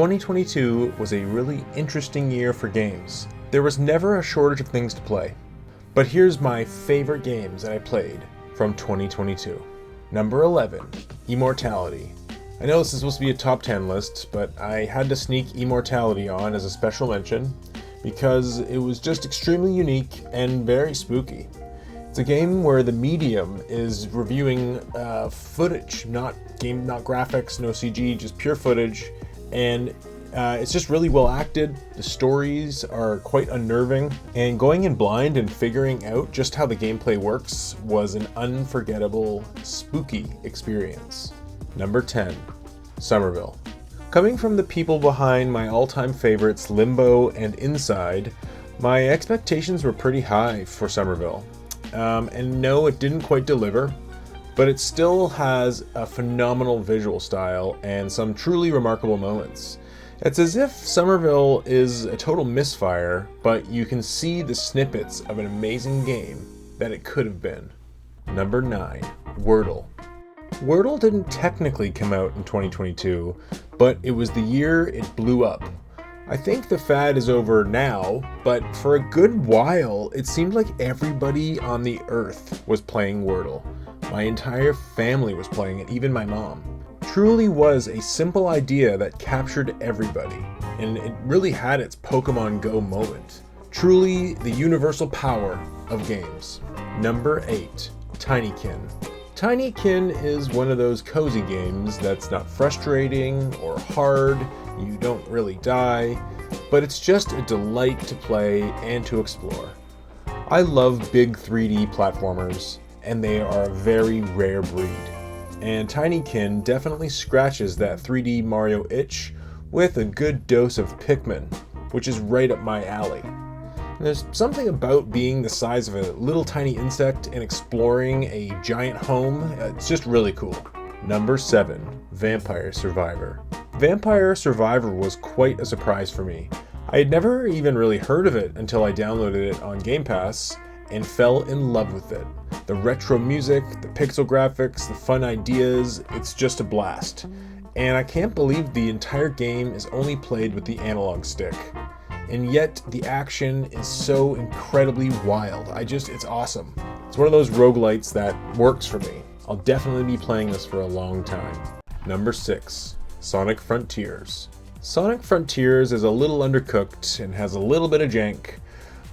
2022 was a really interesting year for games. There was never a shortage of things to play. But here's my favorite games that I played from 2022. Number 11, Immortality. I know this is supposed to be a top 10 list, but I had to sneak Immortality on as a special mention because it was just extremely unique and very spooky. It's a game where the medium is reviewing footage, not graphics, no CG, just pure footage, and it's just really well acted. The stories are quite unnerving, and going in blind and figuring out just how the gameplay works was an unforgettable, spooky experience. Number 10, Somerville. Coming from the people behind my all-time favorites Limbo and Inside, my expectations were pretty high for Somerville. And no, it didn't quite deliver, but it still has a phenomenal visual style and some truly remarkable moments. It's as if Somerville is a total misfire, but you can see the snippets of an amazing game that it could have been. Number 9, Wordle. Wordle didn't technically come out in 2022, but it was the year it blew up. I think the fad is over now, but for a good while, it seemed like everybody on the earth was playing Wordle. My entire family was playing it, even my mom. Truly was a simple idea that captured everybody, and it really had its Pokemon Go moment. Truly the universal power of games. Number 8, Tinykin. Tinykin is one of those cozy games that's not frustrating or hard, you don't really die, but it's just a delight to play and to explore. I love big 3D platformers, and they are a very rare breed. And Tinykin definitely scratches that 3D Mario itch with a good dose of Pikmin, which is right up my alley. And there's something about being the size of a little tiny insect and exploring a giant home, it's just really cool. Number 7, Vampire Survivor. Vampire Survivor was quite a surprise for me. I had never even really heard of it until I downloaded it on Game Pass and fell in love with it. The retro music, the pixel graphics, the fun ideas, it's just a blast. And I can't believe the entire game is only played with the analog stick. And yet the action is so incredibly wild. It's awesome. It's one of those roguelites that works for me. I'll definitely be playing this for a long time. Number 6, Sonic Frontiers. Sonic Frontiers is a little undercooked and has a little bit of jank,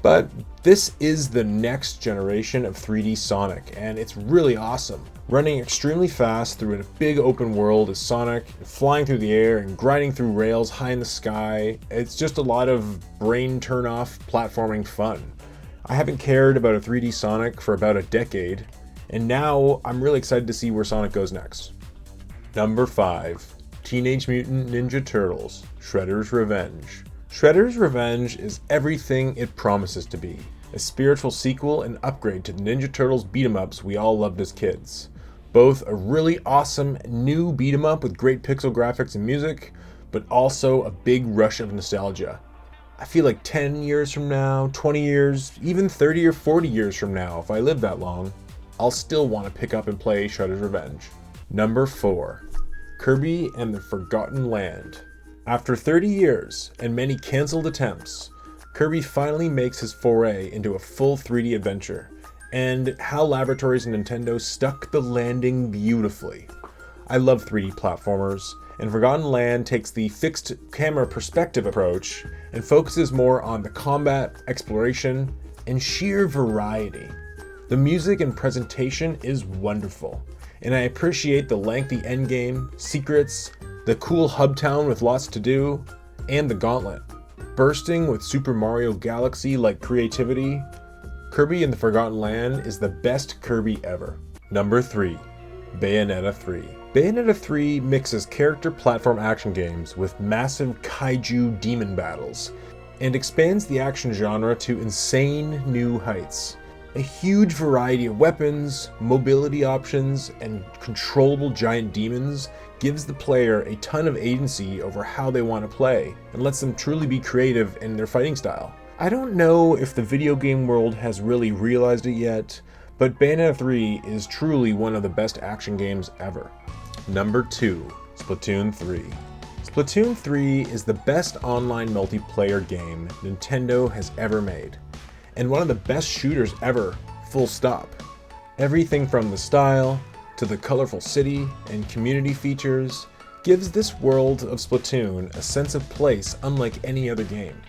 but this is the next generation of 3D Sonic, and it's really awesome. Running extremely fast through a big open world as Sonic, flying through the air and grinding through rails high in the sky. It's just a lot of brain turn-off platforming fun. I haven't cared about a 3D Sonic for about a decade, and now I'm really excited to see where Sonic goes next. Number 5, Teenage Mutant Ninja Turtles, Shredder's Revenge. Shredder's Revenge is everything it promises to be. A spiritual sequel and upgrade to the Ninja Turtles beat-em-ups we all loved as kids. Both a really awesome new beat-em-up with great pixel graphics and music, but also a big rush of nostalgia. I feel like 10 years from now, 20 years, even 30 or 40 years from now, if I live that long, I'll still want to pick up and play Shredder's Revenge. Number 4, Kirby and the Forgotten Land. After 30 years and many cancelled attempts, Kirby finally makes his foray into a full 3D adventure, and HAL Laboratories and Nintendo stuck the landing beautifully. I love 3D platformers, and Forgotten Land takes the fixed camera perspective approach and focuses more on the combat, exploration, and sheer variety. The music and presentation is wonderful, and I appreciate the lengthy endgame, secrets, the cool hub town with lots to do, and the gauntlet. Bursting with Super Mario Galaxy-like creativity, Kirby and the Forgotten Land is the best Kirby ever. Number 3, Bayonetta 3. Bayonetta 3 mixes character platform action games with massive kaiju demon battles, and expands the action genre to insane new heights. A huge variety of weapons, mobility options, and controllable giant demons gives the player a ton of agency over how they want to play, and lets them truly be creative in their fighting style. I don't know if the video game world has really realized it yet, but Bayonetta 3 is truly one of the best action games ever. Number 2, Splatoon 3. Splatoon 3 is the best online multiplayer game Nintendo has ever made, and one of the best shooters ever, full stop. Everything from the style, to the colorful city and community features, gives this world of Splatoon a sense of place unlike any other game.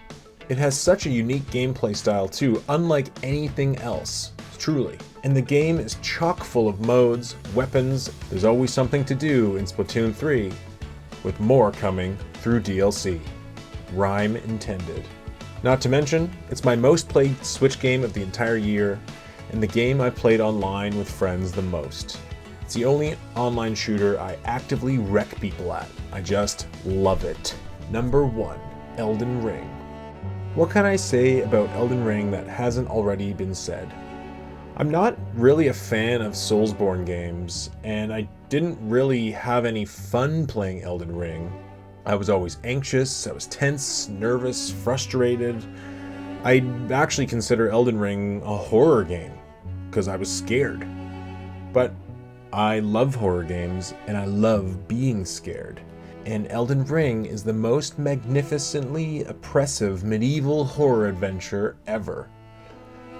It has such a unique gameplay style too, unlike anything else, truly. And the game is chock full of modes, weapons, there's always something to do in Splatoon 3, with more coming through DLC. Rhyme intended. Not to mention, it's my most played Switch game of the entire year, and the game I played online with friends the most. It's the only online shooter I actively wreck people at. I just love it. Number 1, Elden Ring. What can I say about Elden Ring that hasn't already been said? I'm not really a fan of Soulsborne games, and I didn't really have any fun playing Elden Ring. I was always anxious, I was tense, nervous, frustrated. I actually consider Elden Ring a horror game, because I was scared. But I love horror games, and I love being scared. And Elden Ring is the most magnificently oppressive medieval horror adventure ever.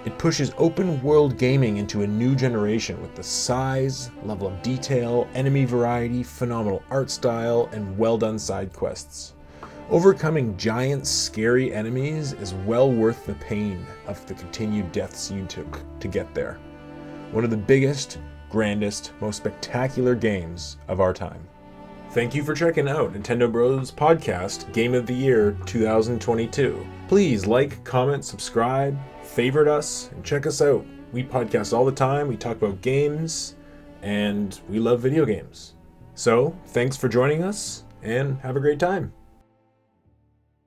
It pushes open world gaming into a new generation with the size, level of detail, enemy variety, phenomenal art style, and well done side quests. Overcoming giant, scary enemies is well worth the pain of the continued deaths you took to get there. One of the biggest, grandest, most spectacular games of our time. Thank you for checking out Nintendo Bros Podcast Game of the Year 2022. Please like, comment, subscribe, favorite us, and check us out. We podcast all the time, we talk about games, and we love video games. So, thanks for joining us, and have a great time.